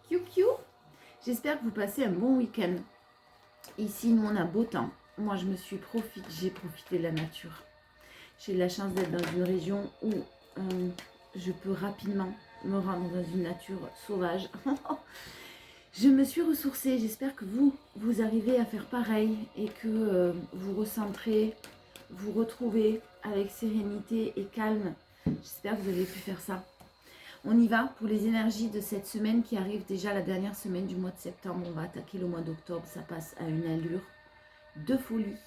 Kiou. J'espère que vous passez un bon week-end. Ici, nous, on a beau temps. Moi, j'ai profité de la nature. J'ai de la chance d'être dans une région où je peux rapidement me rendre dans une nature sauvage. Je me suis ressourcée. J'espère que vous arrivez à faire pareil et que vous recentrez, vous retrouvez avec sérénité et calme. J'espère que vous avez pu faire ça. On y va pour les énergies de cette semaine qui arrive déjà la dernière semaine du mois de septembre. On va attaquer le mois d'octobre. Ça passe à une allure de folie.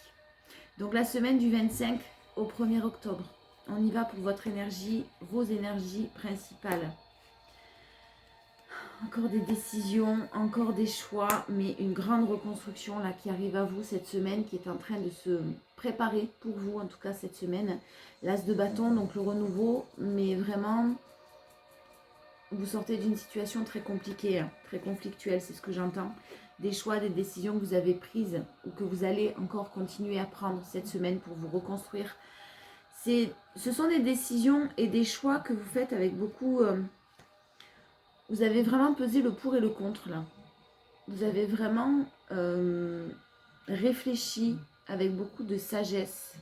Donc la semaine du 25 au 1er octobre. On y va pour votre énergie, vos énergies principales. Encore des décisions, encore des choix, mais une grande reconstruction là qui arrive à vous cette semaine, qui est en train de se préparer pour vous, en tout cas cette semaine. L'as de bâton, donc le renouveau, mais vraiment, vous sortez d'une situation très compliquée, très conflictuelle, c'est ce que j'entends. Des choix, des décisions que vous avez prises ou que vous allez encore continuer à prendre cette semaine pour vous reconstruire. Ce sont des décisions et des choix que vous faites avec beaucoup... vous avez vraiment pesé le pour et le contre là. Vous avez vraiment réfléchi avec beaucoup de sagesse.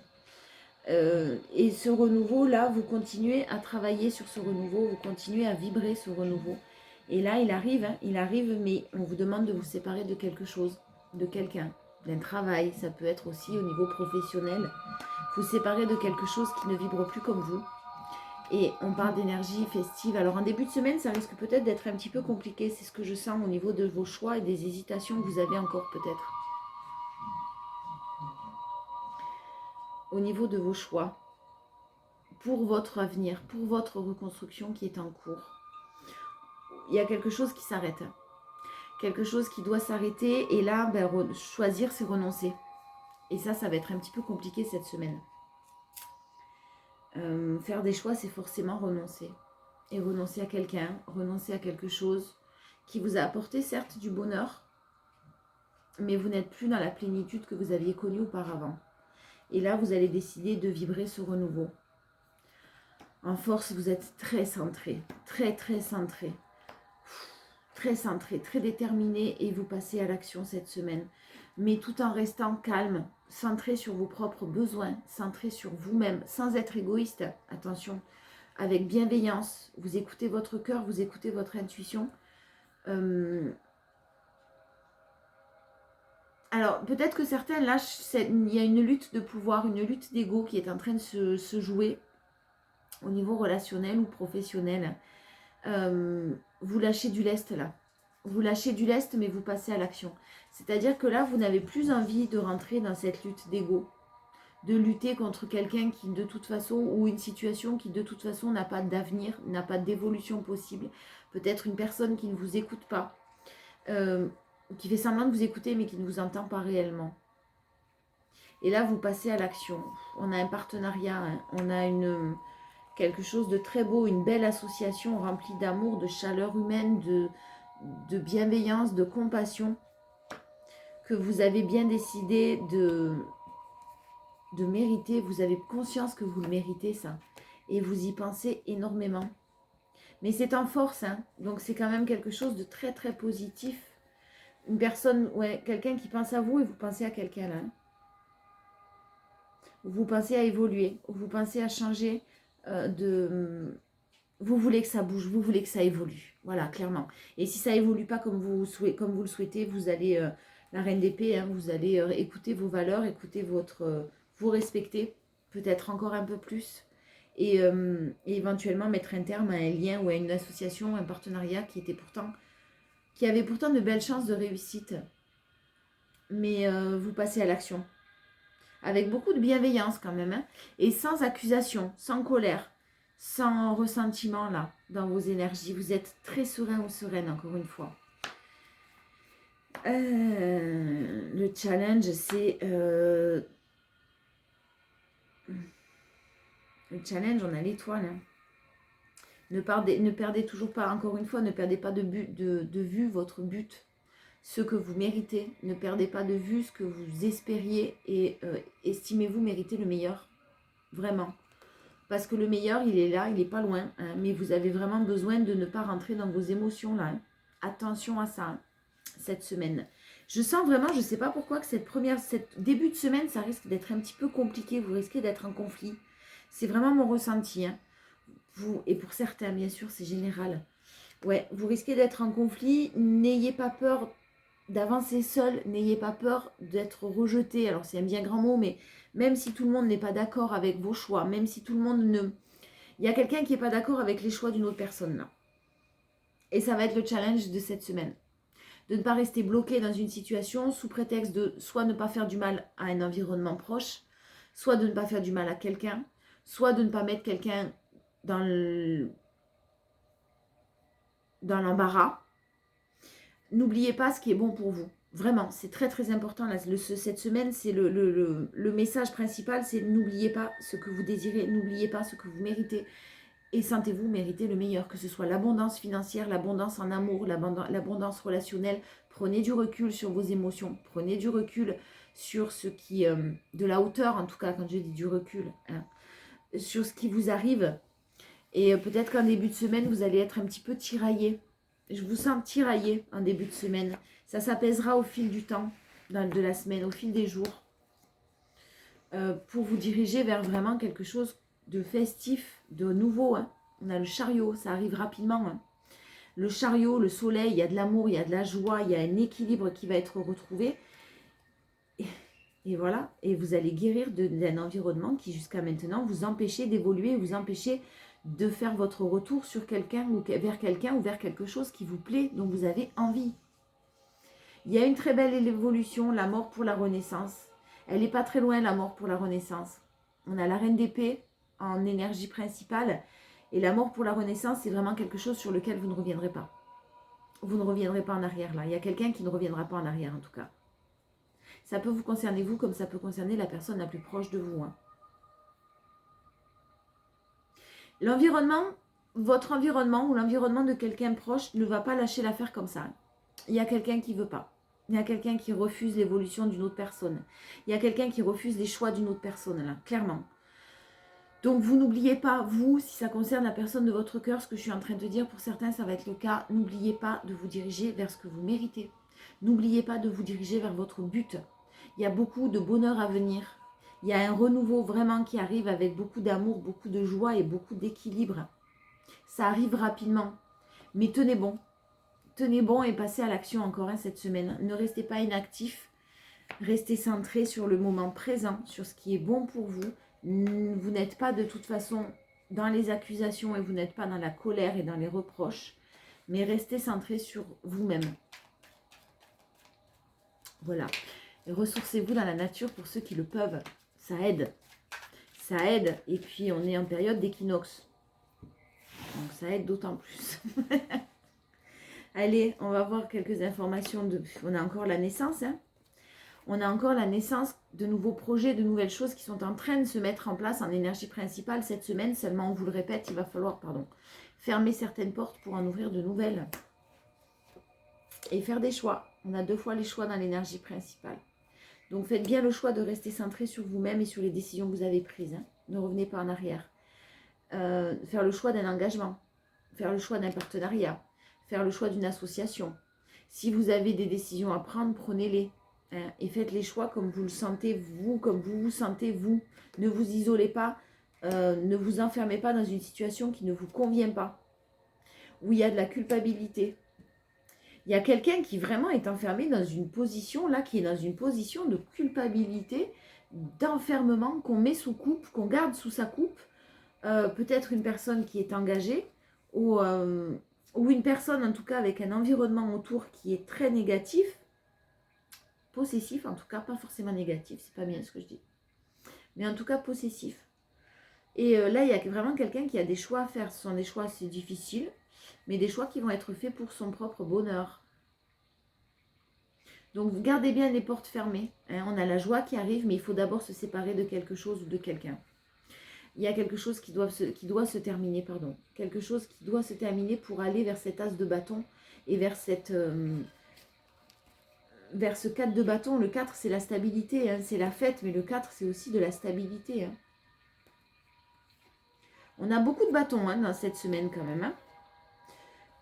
Et ce renouveau-là, vous continuez à travailler sur ce renouveau, vous continuez à vibrer ce renouveau. Et là, il arrive, mais on vous demande de vous séparer de quelque chose, de quelqu'un, d'un travail. Ça peut être aussi au niveau professionnel. Vous séparer de quelque chose qui ne vibre plus comme vous. Et on parle d'énergie festive. Alors en début de semaine, ça risque peut-être d'être un petit peu compliqué. C'est ce que je sens au niveau de vos choix et des hésitations que vous avez encore peut-être. Au niveau de vos choix. Pour votre avenir, pour votre reconstruction qui est en cours. Il y a quelque chose qui s'arrête. Quelque chose qui doit s'arrêter. Et là, choisir, c'est renoncer. Et ça va être un petit peu compliqué cette semaine. Faire des choix, c'est forcément renoncer. Et renoncer à quelqu'un, renoncer à quelque chose qui vous a apporté certes du bonheur, mais vous n'êtes plus dans la plénitude que vous aviez connue auparavant. Et là, vous allez décider de vibrer ce renouveau. En force, vous êtes très centré, très centré. Très centré, très déterminé et vous passez à l'action cette semaine. Mais tout en restant calme, centré sur vos propres besoins, centré sur vous-même, sans être égoïste, attention, avec bienveillance. Vous écoutez votre cœur, vous écoutez votre intuition. Alors, peut-être que certains, là, il y a une lutte de pouvoir, une lutte d'ego qui est en train de se jouer au niveau relationnel ou professionnel. Vous lâchez du lest, là. Vous lâchez du lest, mais vous passez à l'action. C'est-à-dire que là, vous n'avez plus envie de rentrer dans cette lutte d'ego, de lutter contre quelqu'un qui, de toute façon, ou une situation qui, de toute façon, n'a pas d'avenir, n'a pas d'évolution possible. Peut-être une personne qui ne vous écoute pas. Qui fait semblant de vous écouter mais qui ne vous entend pas réellement. Et là, vous passez à l'action. On a un partenariat, hein. On a quelque chose de très beau, une belle association remplie d'amour, de chaleur humaine, de bienveillance, de compassion, que vous avez bien décidé de mériter. Vous avez conscience que vous le méritez, ça. Et vous y pensez énormément. Mais c'est en force, hein. Donc c'est quand même quelque chose de très positif. Une personne, ouais, quelqu'un qui pense à vous et vous pensez à quelqu'un là. Vous pensez à évoluer, vous pensez à changer Vous voulez que ça bouge, vous voulez que ça évolue. Voilà, clairement. Et si ça évolue pas comme vous le souhaitez, vous allez, la reine d'épée, hein, vous allez écouter vos valeurs, écouter vous respecter, peut-être encore un peu plus. Et éventuellement mettre un terme à un lien ou à une association, un partenariat qui avait pourtant de belles chances de réussite. Mais vous passez à l'action. Avec beaucoup de bienveillance quand même. Hein, et sans accusation, sans colère, sans ressentiment là, dans vos énergies. Vous êtes très serein ou sereine, encore une fois. Le challenge, c'est... Le challenge, on a l'étoile. Hein. Ne perdez toujours pas, encore une fois, ne perdez pas de vue votre but. Ce que vous méritez. Ne perdez pas de vue ce que vous espériez et estimez-vous mériter le meilleur. Vraiment. Parce que le meilleur, il est là, il n'est pas loin. Hein, mais vous avez vraiment besoin de ne pas rentrer dans vos émotions là. Hein. attention à ça, hein, cette semaine. Je sens vraiment, je ne sais pas pourquoi, que cette début de semaine, ça risque d'être un petit peu compliqué. Vous risquez d'être en conflit. C'est vraiment mon ressenti. Hein. Et pour certains, bien sûr, c'est général. Ouais, vous risquez d'être en conflit. N'ayez pas peur d'avancer seul. N'ayez pas peur d'être rejeté. Alors, c'est un bien grand mot, mais même si tout le monde n'est pas d'accord avec vos choix, même si tout le monde ne... Il y a quelqu'un qui n'est pas d'accord avec les choix d'une autre personne, là. Et ça va être le challenge de cette semaine. De ne pas rester bloqué dans une situation sous prétexte de soit ne pas faire du mal à un environnement proche, soit de ne pas faire du mal à quelqu'un, soit de ne pas mettre quelqu'un dans l'embarras. N'oubliez pas ce qui est bon pour vous. Vraiment, c'est très très important. Là, cette semaine, c'est le message principal, c'est n'oubliez pas ce que vous désirez, n'oubliez pas ce que vous méritez. Et sentez-vous mériter le meilleur, que ce soit l'abondance financière, l'abondance en amour, l'abondance relationnelle. Prenez du recul sur vos émotions, prenez du recul sur ce qui, de la hauteur en tout cas, quand je dis du recul, hein, sur ce qui vous arrive. Et peut-être qu'en début de semaine, vous allez être un petit peu tiraillé. Je vous sens tiraillé en début de semaine. Ça s'apaisera au fil du temps, de la semaine, au fil des jours, pour vous diriger vers vraiment quelque chose de festif, de nouveau. Hein. On a le chariot, ça arrive rapidement. Hein. Le chariot, le soleil, il y a de l'amour, il y a de la joie, il y a un équilibre qui va être retrouvé. Et voilà, et vous allez guérir d'un environnement qui jusqu'à maintenant vous empêchait d'évoluer, vous empêchait de faire votre retour sur quelqu'un ou vers quelque chose qui vous plaît, dont vous avez envie. Il y a une très belle évolution, la mort pour la renaissance. Elle n'est pas très loin, la mort pour la renaissance. On a la reine d'épée en énergie principale. Et la mort pour la renaissance, c'est vraiment quelque chose sur lequel vous ne reviendrez pas. Vous ne reviendrez pas en arrière là. Il y a quelqu'un qui ne reviendra pas en arrière en tout cas. Ça peut vous concerner vous comme ça peut concerner la personne la plus proche de vous. Hein. L'environnement, votre environnement ou l'environnement de quelqu'un proche ne va pas lâcher l'affaire comme ça. Il y a quelqu'un qui ne veut pas. Il y a quelqu'un qui refuse l'évolution d'une autre personne. Il y a quelqu'un qui refuse les choix d'une autre personne, là, clairement. Donc, vous n'oubliez pas, vous, si ça concerne la personne de votre cœur, ce que je suis en train de dire, pour certains, ça va être le cas. N'oubliez pas de vous diriger vers ce que vous méritez. N'oubliez pas de vous diriger vers votre but. Il y a beaucoup de bonheur à venir. Il y a un renouveau vraiment qui arrive avec beaucoup d'amour, beaucoup de joie et beaucoup d'équilibre. Ça arrive rapidement. Mais tenez bon. Tenez bon et passez à l'action encore cette semaine. Ne restez pas inactif. Restez centré sur le moment présent, sur ce qui est bon pour vous. Vous n'êtes pas de toute façon dans les accusations et vous n'êtes pas dans la colère et dans les reproches. Mais restez centré sur vous-même. Voilà. Et ressourcez-vous dans la nature pour ceux qui le peuvent. Ça aide. Ça aide. Et puis, on est en période d'équinoxe. Donc, ça aide d'autant plus. Allez, on va voir quelques informations. On a encore la naissance. Hein. On a encore la naissance de nouveaux projets, de nouvelles choses qui sont en train de se mettre en place en énergie principale cette semaine. Seulement, on vous le répète, il va falloir fermer certaines portes pour en ouvrir de nouvelles. Et faire des choix. On a 2 fois les choix dans l'énergie principale. Donc, faites bien le choix de rester centré sur vous-même et sur les décisions que vous avez prises. Hein. Ne revenez pas en arrière. Faire le choix d'un engagement. Faire le choix d'un partenariat. Faire le choix d'une association. Si vous avez des décisions à prendre, prenez-les. Hein, et faites les choix comme vous le sentez, vous, comme vous vous sentez, vous. Ne vous isolez pas. Ne vous enfermez pas dans une situation qui ne vous convient pas. Où il y a de la culpabilité. Il y a quelqu'un qui vraiment est enfermé dans une position, là, qui est dans une position de culpabilité, d'enfermement, qu'on met sous coupe, qu'on garde sous sa coupe. Peut-être une personne qui est engagée, ou une personne, en tout cas, avec un environnement autour qui est très négatif, possessif, en tout cas, pas forcément négatif, c'est pas bien ce que je dis, mais en tout cas possessif. Et là, il y a vraiment quelqu'un qui a des choix à faire. Ce sont des choix assez difficiles, mais des choix qui vont être faits pour son propre bonheur. Donc, vous gardez bien les portes fermées. Hein. On a la joie qui arrive, mais il faut d'abord se séparer de quelque chose ou de quelqu'un. Il y a quelque chose qui doit se terminer, pardon. Quelque chose qui doit se terminer pour aller vers cet as de bâton et vers vers ce 4 de bâton. Le 4, c'est la stabilité, hein. C'est la fête, mais le 4, c'est aussi de la stabilité. Hein. On a beaucoup de bâtons dans cette semaine quand même. Hein.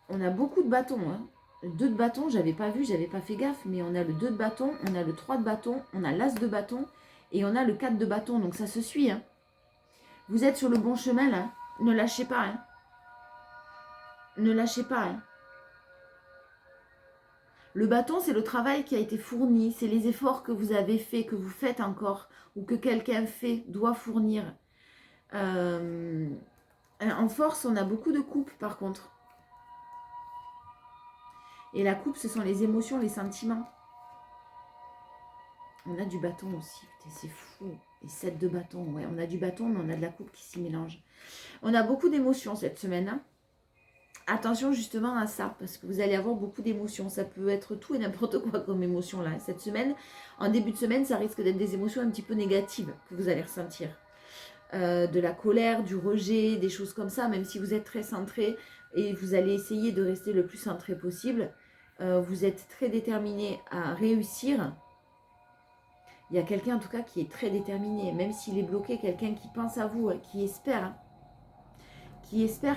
On a beaucoup de bâtons. Hein. Le 2 de bâton, j'avais pas vu, j'avais pas fait gaffe, mais on a le 2 de bâton, on a le 3 de bâton, on a l'as de bâton et on a le 4 de bâton. Donc ça se suit. Hein. Vous êtes sur le bon chemin là. Ne lâchez pas. Hein. Ne lâchez pas. Hein. Le bâton, c'est le travail qui a été fourni, c'est les efforts que vous avez faits, que vous faites encore, ou que quelqu'un fait, doit fournir. En force, on a beaucoup de coupe par contre. Et la coupe, ce sont les émotions, les sentiments. On a du bâton aussi, c'est fou. Et 7 de bâton, ouais, on a du bâton, mais on a de la coupe qui s'y mélange. On a beaucoup d'émotions cette semaine. Hein. Attention justement à ça, parce que vous allez avoir beaucoup d'émotions. Ça peut être tout et n'importe quoi comme émotion là. Cette semaine, en début de semaine, ça risque d'être des émotions un petit peu négatives que vous allez ressentir. De la colère, du rejet, des choses comme ça, même si vous êtes très centré et vous allez essayer de rester le plus centré possible. Vous êtes très déterminé à réussir. Il y a quelqu'un en tout cas qui est très déterminé, même s'il est bloqué, quelqu'un qui pense à vous, qui espère. Hein.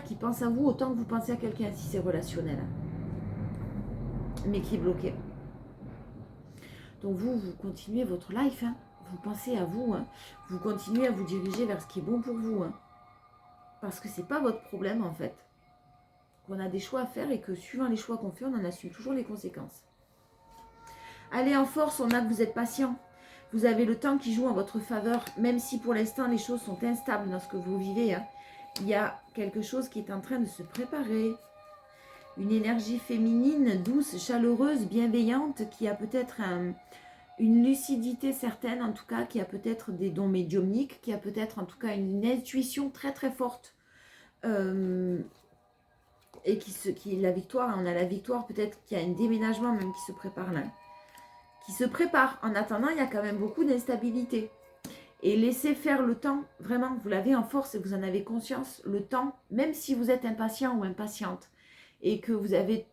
Qui pense à vous autant que vous pensez à quelqu'un si c'est relationnel, mais qui est bloqué. Donc vous continuez votre life, hein. Vous pensez à vous, hein. Vous continuez à vous diriger vers ce qui est bon pour vous, hein. Parce que c'est pas votre problème en fait. Qu'on a des choix à faire et que suivant les choix qu'on fait, on en assume toujours les conséquences. Allez en force, on a que vous êtes patient. Vous avez le temps qui joue en votre faveur, même si pour l'instant les choses sont instables dans ce que vous vivez, hein. Il y a quelque chose qui est en train de se préparer. Une énergie féminine, douce, chaleureuse, bienveillante, qui a peut-être une lucidité certaine, en tout cas, qui a peut-être des dons médiumniques, qui a peut-être en tout cas une intuition très très forte. Et qui la victoire, on a la victoire, peut-être qu'il y a un déménagement même qui se prépare là. Qui se prépare. En attendant, il y a quand même beaucoup d'instabilité. Et laissez faire le temps, vraiment, vous l'avez en force et vous en avez conscience, le temps, même si vous êtes impatient ou impatiente, et que vous êtes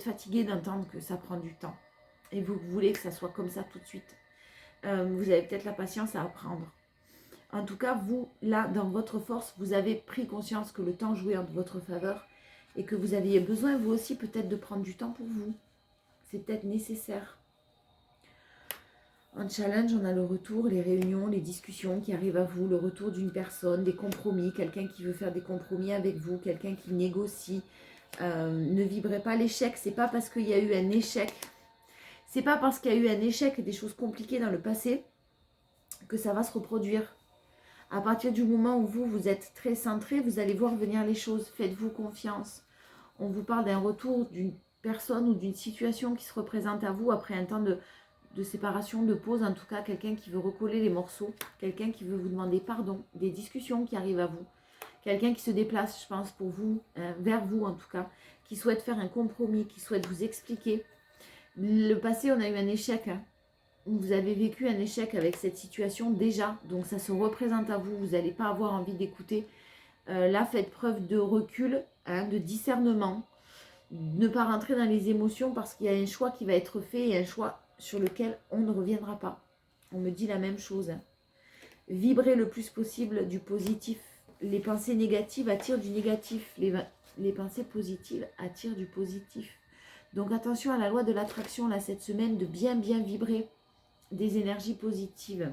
fatigué d'entendre que ça prend du temps, et vous voulez que ça soit comme ça tout de suite, vous avez peut-être la patience à apprendre. En tout cas, vous, là, dans votre force, vous avez pris conscience que le temps jouait en votre faveur, et que vous aviez besoin, vous aussi, peut-être de prendre du temps pour vous. C'est peut-être nécessaire. En challenge, on a le retour, les réunions, les discussions qui arrivent à vous, le retour d'une personne, des compromis, quelqu'un qui veut faire des compromis avec vous, quelqu'un qui négocie. Ne vibrez pas l'échec, c'est pas parce qu'il y a eu un échec, c'est pas parce qu'il y a eu un échec et des choses compliquées dans le passé que ça va se reproduire. À partir du moment où vous êtes très centré, vous allez voir venir les choses, faites-vous confiance. On vous parle d'un retour d'une personne ou d'une situation qui se représente à vous après un temps de séparation, de pause, en tout cas, quelqu'un qui veut recoller les morceaux, quelqu'un qui veut vous demander pardon, des discussions qui arrivent à vous, quelqu'un qui se déplace, je pense, pour vous, vers vous en tout cas, qui souhaite faire un compromis, qui souhaite vous expliquer. Le passé, on a eu un échec, hein. Vous avez vécu un échec avec cette situation déjà, donc ça se représente à vous, vous n'allez pas avoir envie d'écouter. Là, faites preuve de recul, hein, de discernement, ne pas rentrer dans les émotions parce qu'il y a un choix qui va être fait et un choix sur lequel on ne reviendra pas. On me dit la même chose. Vibrez le plus possible du positif. Les pensées négatives attirent du négatif. Les pensées positives attirent du positif. Donc attention à la loi de l'attraction là cette semaine, de bien vibrer des énergies positives.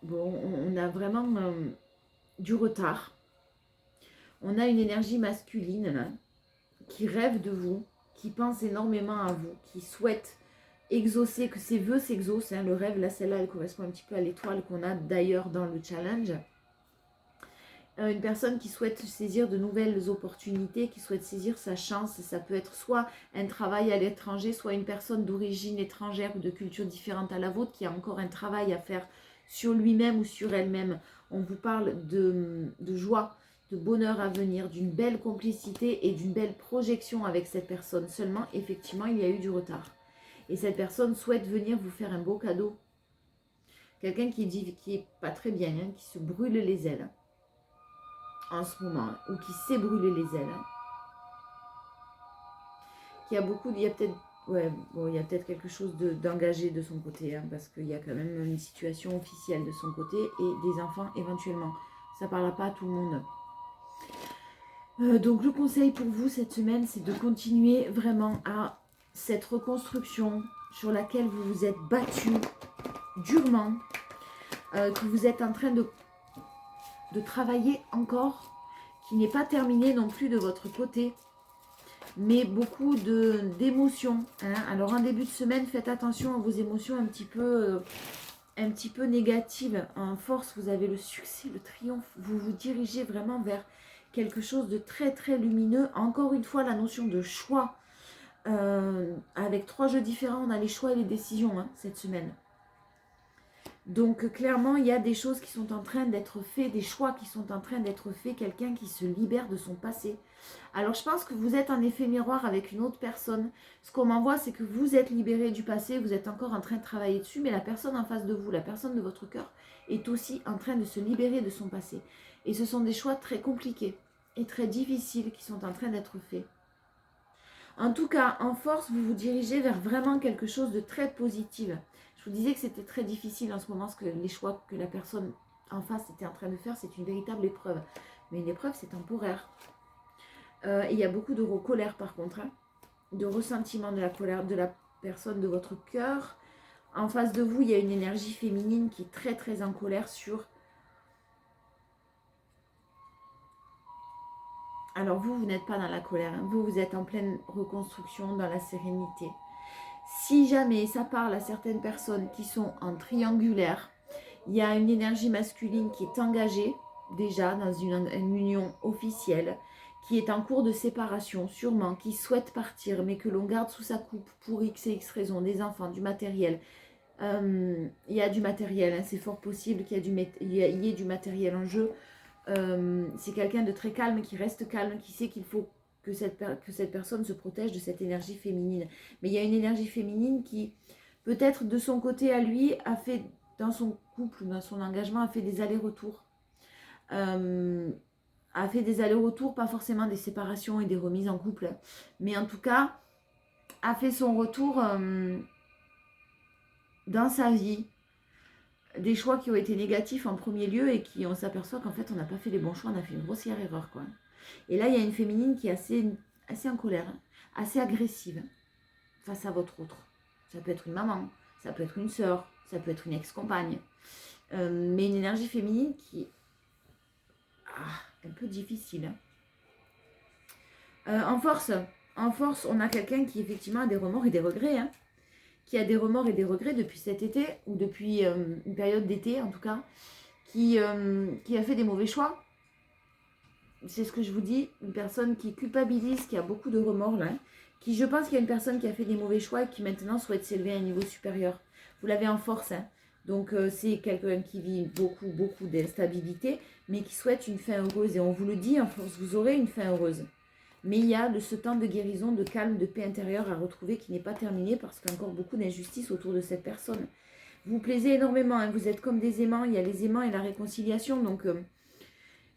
Bon, on a vraiment du retard. On a une énergie masculine là, qui rêve de vous, qui pense énormément à vous, qui souhaite exaucer, que ses vœux s'exaucent. Hein. Le rêve, là, celle-là, elle correspond un petit peu à l'étoile qu'on a d'ailleurs dans le challenge. Une personne qui souhaite saisir de nouvelles opportunités, qui souhaite saisir sa chance. Ça peut être soit un travail à l'étranger, soit une personne d'origine étrangère ou de culture différente à la vôtre qui a encore un travail à faire sur lui-même ou sur elle-même. On vous parle de joie, de bonheur à venir, d'une belle complicité et d'une belle projection avec cette personne. Seulement, effectivement, il y a eu du retard. Et cette personne souhaite venir vous faire un beau cadeau. Quelqu'un qui est pas très bien, hein, qui se brûle les ailes en ce moment, ou qui s'est brûlé les ailes. Il y a peut-être il y a peut-être quelque chose d'engagé de son côté, hein, parce qu'il y a quand même une situation officielle de son côté et des enfants éventuellement. Ça ne parlera pas à tout le monde. Donc le conseil pour vous cette semaine, c'est de continuer vraiment à cette reconstruction sur laquelle vous vous êtes battu durement, que vous êtes en train de travailler encore, qui n'est pas terminé non plus de votre côté, mais beaucoup d'émotions. Hein. Alors en début de semaine, faites attention à vos émotions un petit peu négatives. En force, vous avez le succès, le triomphe. Vous vous dirigez vraiment vers quelque chose de très très lumineux. Encore une fois, la notion de choix. Avec 3 jeux différents, on a les choix et les décisions cette semaine. Donc clairement, il y a des choses qui sont en train d'être faites, des choix qui sont en train d'être faits, quelqu'un qui se libère de son passé. Alors je pense que vous êtes en effet miroir avec une autre personne. Ce qu'on m'envoie, c'est que vous êtes libéré du passé, vous êtes encore en train de travailler dessus, mais la personne en face de vous, la personne de votre cœur, est aussi en train de se libérer de son passé. Et ce sont des choix très compliqués et très difficiles qui sont en train d'être faits. En tout cas, en force, vous vous dirigez vers vraiment quelque chose de très positif. Je vous disais que c'était très difficile en ce moment, parce que les choix que la personne en face était en train de faire, c'est une véritable épreuve. Mais une épreuve, c'est temporaire. Et il y a beaucoup de colère par contre, de ressentiment de la colère de la personne de votre cœur. En face de vous, il y a une énergie féminine qui est très très en colère sur... Alors vous n'êtes pas dans la colère, hein. Vous êtes en pleine reconstruction, dans la sérénité. Si jamais ça parle à certaines personnes qui sont en triangulaire, il y a une énergie masculine qui est engagée déjà dans une union officielle, qui est en cours de séparation sûrement, qui souhaite partir mais que l'on garde sous sa coupe pour X et X raisons, des enfants, du matériel. Il y a du matériel, hein, c'est fort possible qu'il y ait du matériel en jeu. C'est quelqu'un de très calme, qui reste calme, qui sait qu'il faut que cette personne se protège de cette énergie féminine. Mais il y a une énergie féminine qui, peut-être de son côté à lui, a fait, dans son couple, dans son engagement, a fait des allers-retours. A fait des allers-retours, pas forcément des séparations et des remises en couple, mais en tout cas, a fait son retour dans sa vie. Des choix qui ont été négatifs en premier lieu et qui on s'aperçoit qu'en fait on n'a pas fait les bons choix, on a fait une grossière erreur quoi. Et là il y a une féminine qui est assez en colère, assez agressive face à votre autre. Ça peut être une maman, ça peut être une sœur, ça peut être une ex-compagne, mais une énergie féminine qui est un peu difficile. En force, on a quelqu'un qui effectivement a des remords et des regrets, hein, qui a des remords et des regrets depuis cet été, ou depuis une période d'été en tout cas, qui a fait des mauvais choix. C'est ce que je vous dis, une personne qui culpabilise, qui a beaucoup de remords là, qui je pense qu'il y a une personne qui a fait des mauvais choix et qui maintenant souhaite s'élever à un niveau supérieur. Vous l'avez en force, hein. Donc c'est quelqu'un qui vit beaucoup d'instabilité, mais qui souhaite une fin heureuse. Et on vous le dit, en force, vous aurez une fin heureuse. Mais il y a ce temps de guérison, de calme, de paix intérieure à retrouver qui n'est pas terminé parce qu'il y a encore beaucoup d'injustice autour de cette personne. Vous plaisez énormément, hein, vous êtes comme des aimants, il y a les aimants et la réconciliation. Donc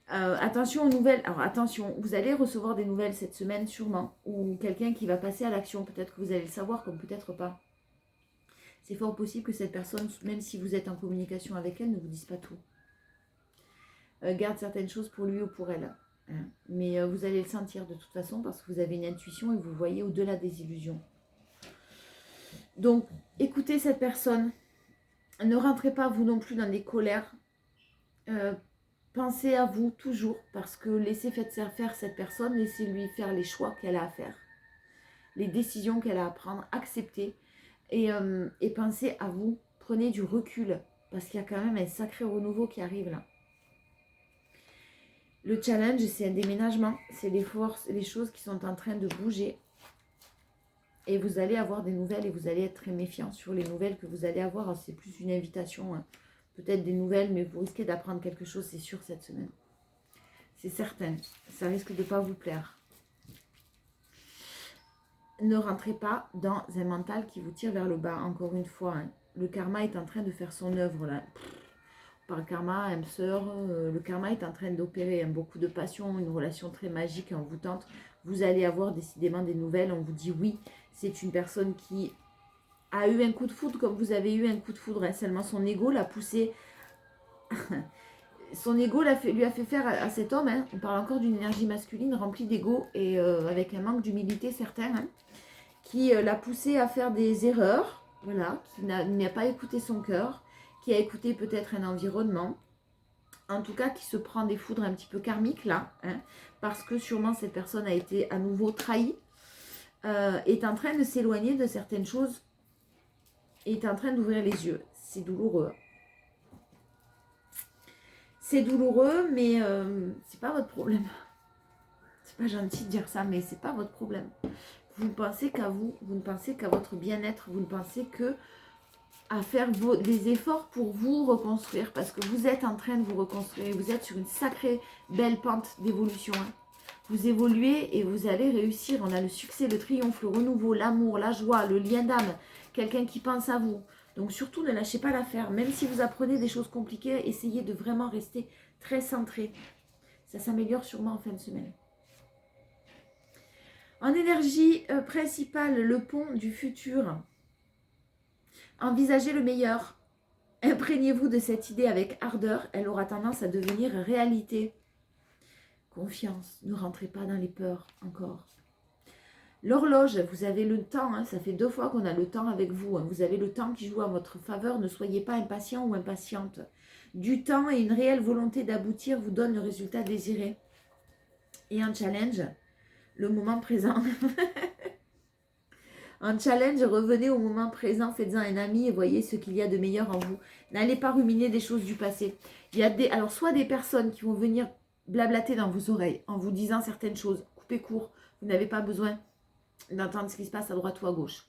attention aux nouvelles. Alors attention, vous allez recevoir des nouvelles cette semaine sûrement. Ou quelqu'un qui va passer à l'action, peut-être que vous allez le savoir comme peut-être pas. C'est fort possible que cette personne, même si vous êtes en communication avec elle, ne vous dise pas tout. Garde certaines choses pour lui ou pour elle. Mais vous allez le sentir de toute façon parce que vous avez une intuition et vous voyez au-delà des illusions. Donc, écoutez cette personne. Ne rentrez pas vous non plus dans des colères. Pensez à vous toujours parce que laissez faire cette personne, laissez-lui faire les choix qu'elle a à faire, les décisions qu'elle a à prendre, acceptez et pensez à vous. Prenez du recul parce qu'il y a quand même un sacré renouveau qui arrive là. Le challenge, c'est un déménagement. C'est les choses qui sont en train de bouger. Et vous allez avoir des nouvelles et vous allez être très méfiant sur les nouvelles que vous allez avoir. C'est plus une invitation. Hein. Peut-être des nouvelles, mais vous risquez d'apprendre quelque chose, c'est sûr, cette semaine. C'est certain. Ça risque de ne pas vous plaire. Ne rentrez pas dans un mental qui vous tire vers le bas. Encore une fois, hein. Le karma est en train de faire son œuvre là. Par karma, âme sœur, le karma est en train d'opérer, hein, beaucoup de passion, une relation très magique et envoûtante. Vous allez avoir décidément des nouvelles, on vous dit oui, c'est une personne qui a eu un coup de foudre comme vous avez eu un coup de foudre, hein, seulement son ego l'a poussé. son ego lui a fait faire à cet homme, hein, on parle encore d'une énergie masculine remplie d'ego et avec un manque d'humilité certain, hein, qui l'a poussé à faire des erreurs, voilà, qui n'a pas écouté son cœur, qui a écouté peut-être un environnement, en tout cas qui se prend des foudres un petit peu karmiques là, hein, parce que sûrement cette personne a été à nouveau trahie, est en train de s'éloigner de certaines choses, est en train d'ouvrir les yeux. C'est douloureux. C'est douloureux, mais c'est pas votre problème. C'est pas gentil de dire ça, mais c'est pas votre problème. Vous ne pensez qu'à vous, vous ne pensez qu'à votre bien-être, vous ne pensez que à faire des efforts pour vous reconstruire, parce que vous êtes en train de vous reconstruire, vous êtes sur une sacrée belle pente d'évolution. Hein. Vous évoluez et vous allez réussir. On a le succès, le triomphe, le renouveau, l'amour, la joie, le lien d'âme, quelqu'un qui pense à vous. Donc surtout, ne lâchez pas l'affaire. Même si vous apprenez des choses compliquées, essayez de vraiment rester très centré. Ça s'améliore sûrement en fin de semaine. En énergie principale, le pont du futur. Envisagez le meilleur. Imprégnez-vous de cette idée avec ardeur. Elle aura tendance à devenir réalité. Confiance. Ne rentrez pas dans les peurs encore. L'horloge, vous avez le temps, hein, ça fait 2 fois qu'on a le temps avec vous, hein, vous avez le temps qui joue à votre faveur, ne soyez pas impatient ou impatiente. Du temps et une réelle volonté d'aboutir vous donnent le résultat désiré. Et un challenge, le moment présent. Un challenge, revenez au moment présent, faites-en un ami et voyez ce qu'il y a de meilleur en vous. N'allez pas ruminer des choses du passé. Il y a alors soit des personnes qui vont venir blablater dans vos oreilles en vous disant certaines choses, coupez court, vous n'avez pas besoin d'entendre ce qui se passe à droite ou à gauche.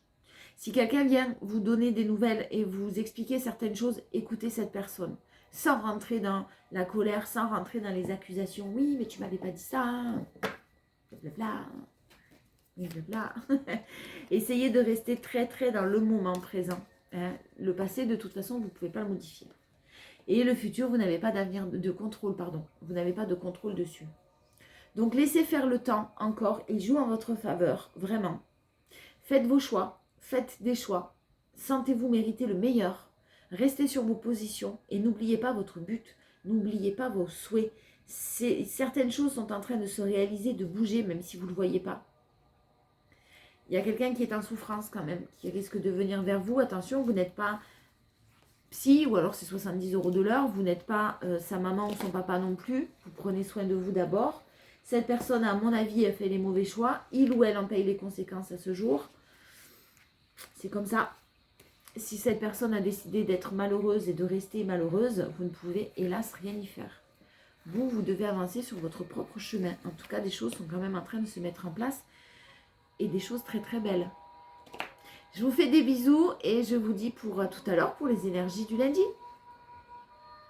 Si quelqu'un vient vous donner des nouvelles et vous expliquer certaines choses, écoutez cette personne. Sans rentrer dans la colère, sans rentrer dans les accusations. Oui, mais tu m'avais pas dit ça. Blablabla. Blablabla. Essayez de rester très très dans le moment présent. Hein. Le passé, de toute façon, vous ne pouvez pas le modifier. Et le futur, vous n'avez pas d'avenir de contrôle, pardon. Vous n'avez pas de contrôle dessus. Donc laissez faire le temps encore, il joue en votre faveur, vraiment. Faites vos choix, faites des choix, sentez-vous mériter le meilleur, restez sur vos positions et n'oubliez pas votre but, n'oubliez pas vos souhaits. Certaines choses sont en train de se réaliser, de bouger, même si vous ne le voyez pas. Il y a quelqu'un qui est en souffrance quand même, qui risque de venir vers vous. Attention, vous n'êtes pas psy, ou alors c'est 70 € de l'heure, vous n'êtes pas sa maman ou son papa non plus, vous prenez soin de vous d'abord. Cette personne, à mon avis, a fait les mauvais choix. Il ou elle en paye les conséquences à ce jour. C'est comme ça. Si cette personne a décidé d'être malheureuse et de rester malheureuse, vous ne pouvez, hélas, rien y faire. Vous devez avancer sur votre propre chemin. En tout cas, des choses sont quand même en train de se mettre en place. Et des choses très très belles. Je vous fais des bisous et je vous dis pour tout à l'heure pour les énergies du lundi.